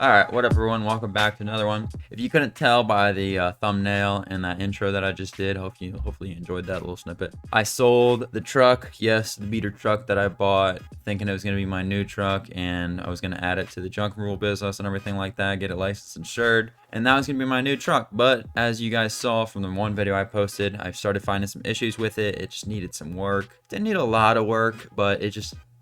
Alright, what up everyone, welcome back to another one. If you couldn't tell by the thumbnail and that intro that I just did, hopefully you enjoyed that little snippet. I sold the truck, yes, the beater truck that I bought, thinking it was going to be my new truck, and I was going to add it to the junk removal business and everything like that, get it licensed and insured, and that was going to be my new truck. But as you guys saw from the one video I posted, I started finding some issues with it. It just needed some work. Didn't need a lot of work, but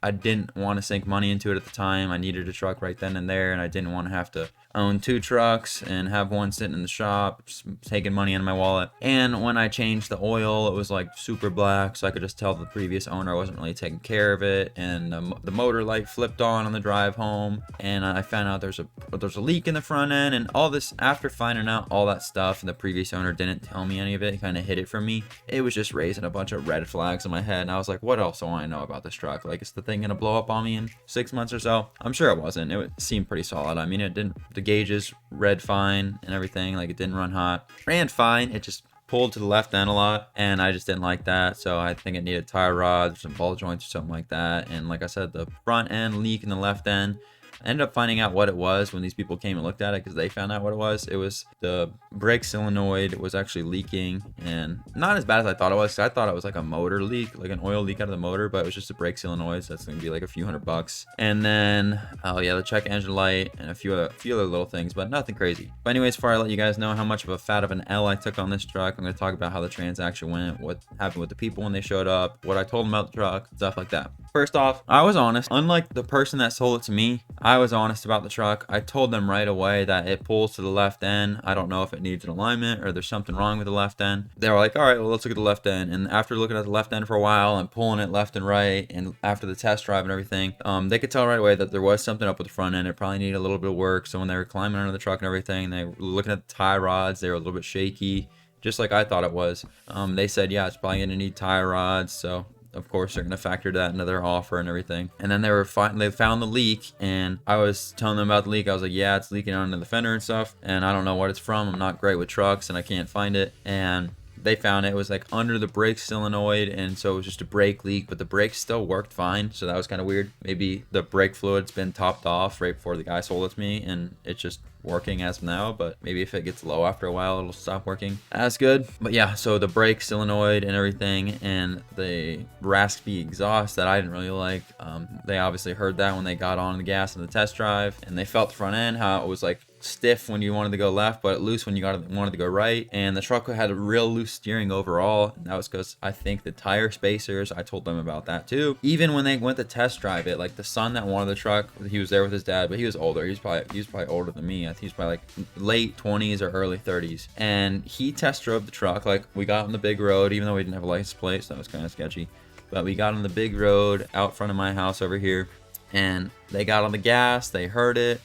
I didn't want to sink money into it at the time. I needed a truck right then and there, and I didn't want to have to own two trucks and have one sitting in the shop, just taking money in my wallet. And when I changed the oil, it was like super black, so I could just tell the previous owner wasn't really taking care of it. And the motor light flipped on the drive home, and I found out there's a leak in the front end, and all this. After finding out all that stuff, and the previous owner didn't tell me any of it, he kind of hid it from me. It was just raising a bunch of red flags in my head, and I was like, what else do I know about this truck? Like, is the thing gonna blow up on me in 6 months or so? I'm sure it wasn't. It seemed pretty solid. I mean, it didn't. The gauges read fine and everything. Like, it didn't run hot. Ran fine. It just pulled to the left end a lot, and I just didn't like that. So I think it needed tire rods, some ball joints or something like that. And like I said, the front end leak in the left end, I ended up finding out what it was when these people came and looked at it, because they found out what it was. It was the brake solenoid was actually leaking, and not as bad as I thought it was. I thought it was like a motor leak, like an oil leak out of the motor, but it was just a brake solenoid, so that's gonna be like a few $100. And then, oh yeah, the check engine light and a few other little things, but nothing crazy. But anyways, before I let you guys know how much of a fat of an L I took on this truck, I'm gonna talk about how the transaction went, what happened with the people when they showed up, what I told them about the truck, stuff like that. First off, I was honest. Unlike the person that sold it to me, I was honest about the truck. I told them right away that it pulls to the left end. I don't know if it needs an alignment or there's something wrong with the left end. They were like, all right, well, let's look at the left end. And after looking at the left end for a while and pulling it left and right, and after the test drive and everything, they could tell right away that there was something up with the front end. It probably needed a little bit of work. So when they were climbing under the truck and everything, they were looking at the tie rods. They were a little bit shaky, just like I thought it was. They said, yeah, it's probably going to need tie rods. So of course they're going to factor that into their offer and everything. And then they found the leak, and I was telling them about the leak. I was like, yeah, it's leaking onto the fender and stuff, and I don't know what it's from. I'm not great with trucks and I can't find it. And they found it was like under the brake solenoid, and so it was just a brake leak, but the brakes still worked fine. So that was kind of weird. Maybe the brake fluid's been topped off right before the guy sold it to me, and it's just working as of now. But maybe if it gets low after a while, it'll stop working as good. But yeah, so the brake solenoid and everything, and the raspy exhaust that I didn't really like, they obviously heard that when they got on the gas in the test drive, and they felt the front end, how it was like stiff when you wanted to go left, but loose when you wanted to go right. And the truck had a real loose steering overall, and that was because I think the tire spacers, I told them about that too. Even when they went to test drive it, like the son that wanted the truck, he was there with his dad, but he was older. He was probably older than me. I think he was probably like late 20s or early 30s, and he test drove the truck. Like, we got on the big road, even though we didn't have a license plate, so that was kind of sketchy, but we got on the big road out front of my house over here, and they got on the gas. They heard it,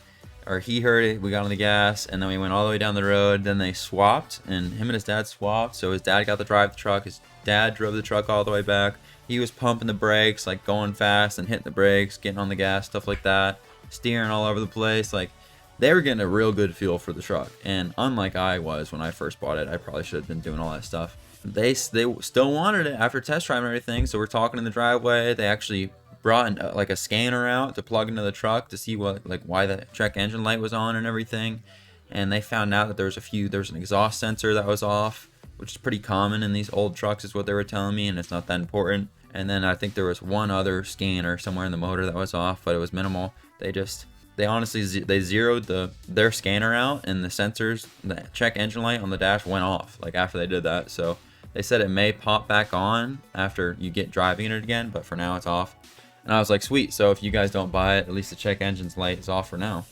or he heard it. We got on the gas, and then we went all the way down the road. Then they swapped, and him and his dad swapped. So his dad got to drive the truck. His dad drove the truck all the way back. He was pumping the brakes, like going fast and hitting the brakes, getting on the gas, stuff like that, steering all over the place. Like, they were getting a real good feel for the truck. And unlike I was when I first bought it, I probably should have been doing all that stuff. They still wanted it after test drive and everything. So we're talking in the driveway. They actually brought like a scanner out to plug into the truck to see why the check engine light was on and everything. And they found out that there was an exhaust sensor that was off, which is pretty common in these old trucks, is what they were telling me, and it's not that important. And then I think there was one other scanner somewhere in the motor that was off, but it was minimal. They honestly zeroed their scanner out, and the sensors, the check engine light on the dash went off like after they did that. So they said it may pop back on after you get driving it again, but for now it's off. And I was like, sweet, so if you guys don't buy it, at least the check engine's light is off for now.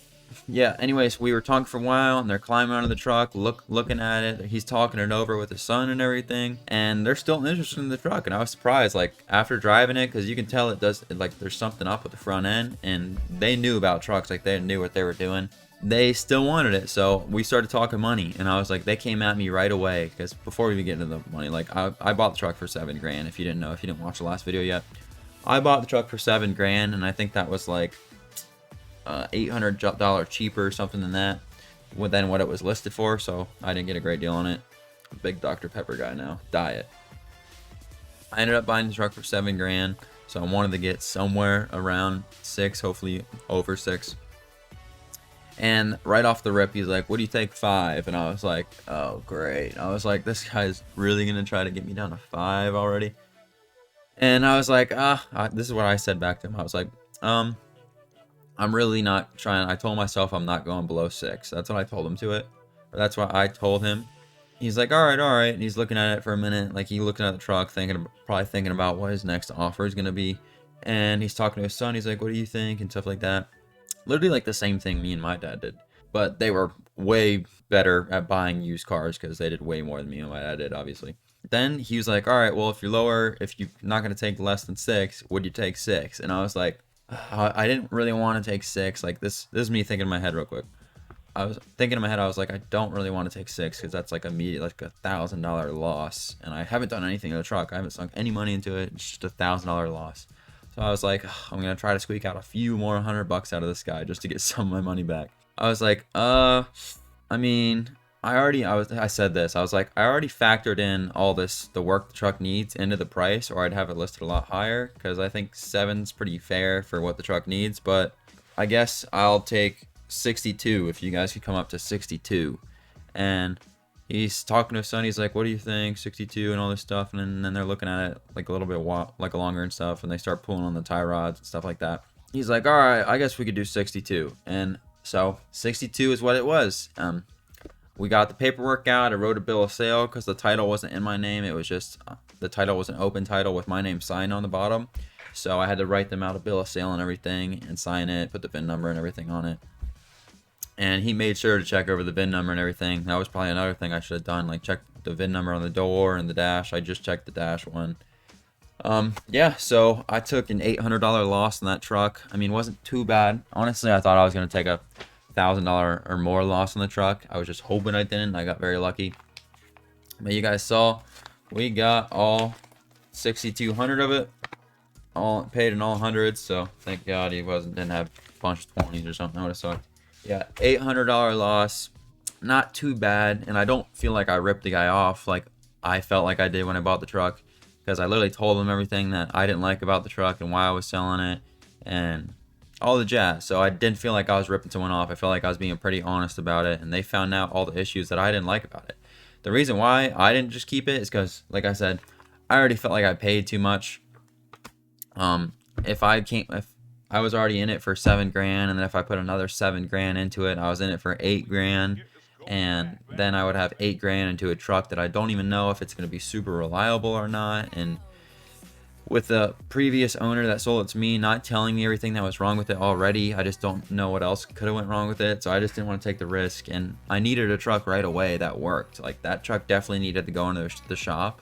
Yeah, anyways, we were talking for a while, and they're climbing out of the truck, looking at it. He's talking it over with his son and everything, and they're still interested in the truck. And I was surprised, like, after driving it, because you can tell there's something up with the front end, and they knew about trucks, like, they knew what they were doing. They still wanted it, so we started talking money, and I was like, they came at me right away, because before we even get into the money, like, I bought the truck for $7,000. If you didn't know, if you didn't watch the last video yet, I bought the truck for $7,000, and I think that was like $800 cheaper or something than that than what it was listed for. So I didn't get a great deal on it. Big Dr. Pepper guy now. Diet. I ended up buying the truck for $7,000, so I wanted to get somewhere around 6, hopefully over 6. And right off the rip, he's like, what do you take, 5? And I was like, oh, great. I was like, this guy's really going to try to get me down to 5 already. And I was like, this is what I said back to him. I was like, I'm really not trying. I told myself I'm not going below 6. That's what I told him to it. Or that's what I told him. He's like, all right, all right. And he's looking at it for a minute. Like, he looking at the truck, probably thinking about what his next offer is going to be. And he's talking to his son. He's like, what do you think? And stuff like that. Literally like the same thing me and my dad did. But they were way better at buying used cars because they did way more than me and my dad did, obviously. Then he was like, all right, well, if you're lower, if you're not going to take less than 6, would you take 6? And I was like, I didn't really want to take 6. Like, this is me thinking in my head real quick. I was thinking in my head, I was like, I don't really want to take 6 because that's like immediate, like $1,000 loss. And I haven't done anything to the truck. I haven't sunk any money into it. It's just $1,000 loss. So I was like, I'm going to try to squeak out a few more $100 out of this guy just to get some of my money back. I was like, I mean, I said this. I was like, I already factored in all the work the truck needs into the price, or I'd have it listed a lot higher because I think 7's pretty fair for what the truck needs. But I guess I'll take 62 if you guys could come up to 62. And he's talking to his son. He's like, what do you think? 62 and all this stuff. And then they're looking at it like a little bit like longer and stuff. And they start pulling on the tie rods and stuff like that. He's like, all right, I guess we could do 62. And so 62 is what it was. We got the paperwork out. I wrote a bill of sale because the title wasn't in my name. It was just the title was an open title with my name signed on the bottom. So I had to write them out a bill of sale and everything and sign it, put the VIN number and everything on it. And he made sure to check over the VIN number and everything. That was probably another thing I should have done, like check the VIN number on the door and the dash. I just checked the dash one. Yeah, so I took an $800 loss in that truck. I mean, it wasn't too bad. Honestly, I thought I was going to take a $1,000 or more loss on the truck. I was just hoping I didn't. I got very lucky. But you guys saw, we got all 6,200 of it. All paid in all hundreds. So thank God he didn't have a bunch of 20s or something. I would have sucked. Yeah, $800 loss. Not too bad. And I don't feel like I ripped the guy off like I felt like I did when I bought the truck. Because I literally told him everything that I didn't like about the truck and why I was selling it. And all the jazz. So I didn't feel like I was ripping someone off. I felt like I was being pretty honest about it. And they found out all the issues that I didn't like about it. The reason why I didn't just keep it is because, like I said, I already felt like I paid too much. If I was already in it for $7 grand, and then if I put another $7 grand into it, I was in it for $8 grand, and then I would have $8 grand into a truck that I don't even know if it's going to be super reliable or not. And with the previous owner that sold it to me not telling me everything that was wrong with it already, I just don't know what else could have went wrong with it. So I just didn't want to take the risk, and I needed a truck right away that worked. Like, that truck definitely needed to go into the shop.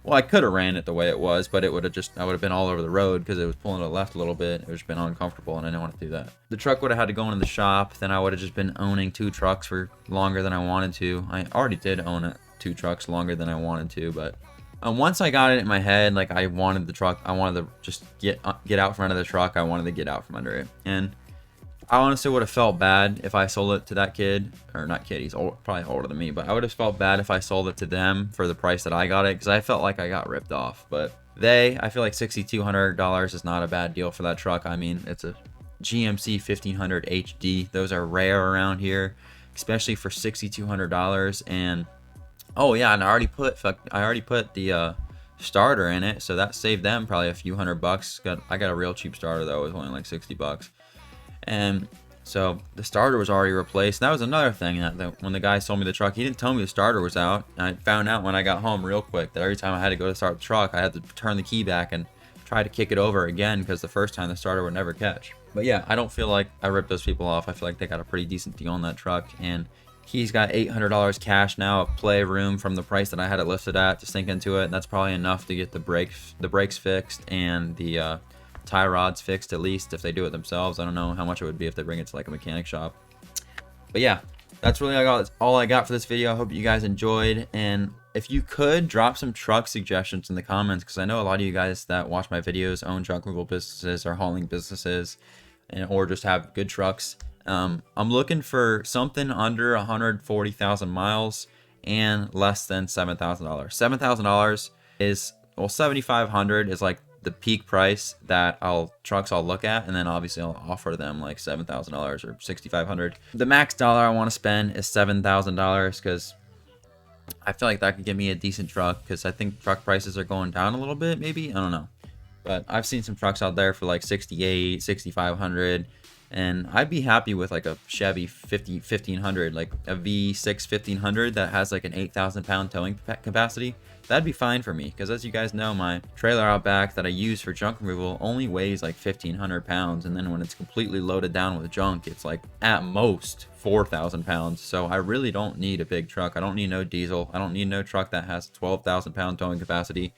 Well, I could have ran it the way it was, but I would have been all over the road because it was pulling to the left a little bit. It would have been uncomfortable, and I didn't want to do that. The truck would have had to go into the shop. Then I would have just been owning 2 trucks for longer than I wanted to. I already did own 2 trucks longer than I wanted to, but once I got it in my head, like, I wanted the truck. I wanted to just get out front of the truck. I wanted to get out from under it. And I honestly would have felt bad if I sold it to that kid, or not kid, he's probably older than me, but I would have felt bad if I sold it to them for the price that I got it, because I felt like I got ripped off. But I feel like $6,200 is not a bad deal for that truck. I mean, it's a GMC 1500 HD. Those are rare around here, especially for $6,200. And oh yeah, and I already put the starter in it, so that saved them probably a few $100. I got a real cheap starter though. It was only like $60. And so the starter was already replaced. That was another thing that when the guy sold me the truck, he didn't tell me the starter was out. And I found out when I got home real quick that every time I had to go to start the truck, I had to turn the key back and try to kick it over again, because the first time the starter would never catch. But yeah, I don't feel like I ripped those people off. I feel like they got a pretty decent deal on that truck. And he's got $800 cash now of play room from the price that I had it listed at to sink into it. And that's probably enough to get the brakes fixed and the tie rods fixed, at least if they do it themselves. I don't know how much it would be if they bring it to like a mechanic shop. But yeah, that's really all I got for this video. I hope you guys enjoyed, and if you could drop some truck suggestions in the comments, because I know a lot of you guys that watch my videos own junk removal businesses or hauling businesses, or just have good trucks. I'm looking for something under 140,000 miles and less than $7,000. $7,000 is, well, 7,500 is like the peak price that trucks I'll look at, and then obviously I'll offer them like $7,000 or $6,500. The max dollar I want to spend is $7,000 because I feel like that could get me a decent truck, because I think truck prices are going down a little bit, maybe, I don't know. But I've seen some trucks out there for like 68, 6,500, and I'd be happy with like a Chevy 1500, like a V6 1500 that has like an 8,000 pound towing capacity. That'd be fine for me, because as you guys know, my trailer out back that I use for junk removal only weighs like 1,500 pounds, and then when it's completely loaded down with junk, it's like at most 4,000 pounds. So I really don't need a big truck. I don't need no diesel. I don't need no truck that has 12,000 pound towing capacity.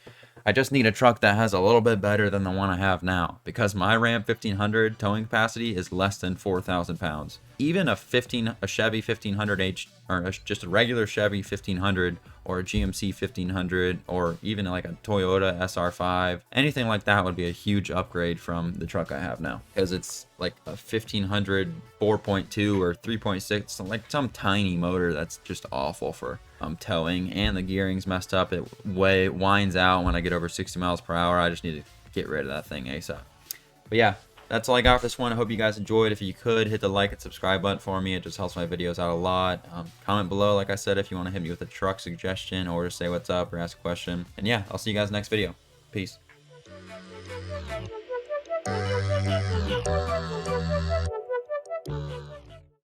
I just need a truck that has a little bit better than the one I have now, because my Ram 1500 towing capacity is less than 4,000 pounds. Even a Chevy 1500H, or just a regular Chevy 1500, or a GMC 1500, or even like a Toyota SR5, anything like that would be a huge upgrade from the truck I have now, because it's like a 1500 4.2 or 3.6, like some tiny motor that's just awful for towing, and the gearing's messed up. It winds out when I get over 60 miles per hour. I just need to get rid of that thing ASAP. But yeah, that's all I got for this one. I hope you guys enjoyed. If you could, hit the like and subscribe button for me. It just helps my videos out a lot. Comment below, like I said, if you want to hit me with a truck suggestion, or to say what's up or ask a question. And yeah, I'll see you guys next video. Peace.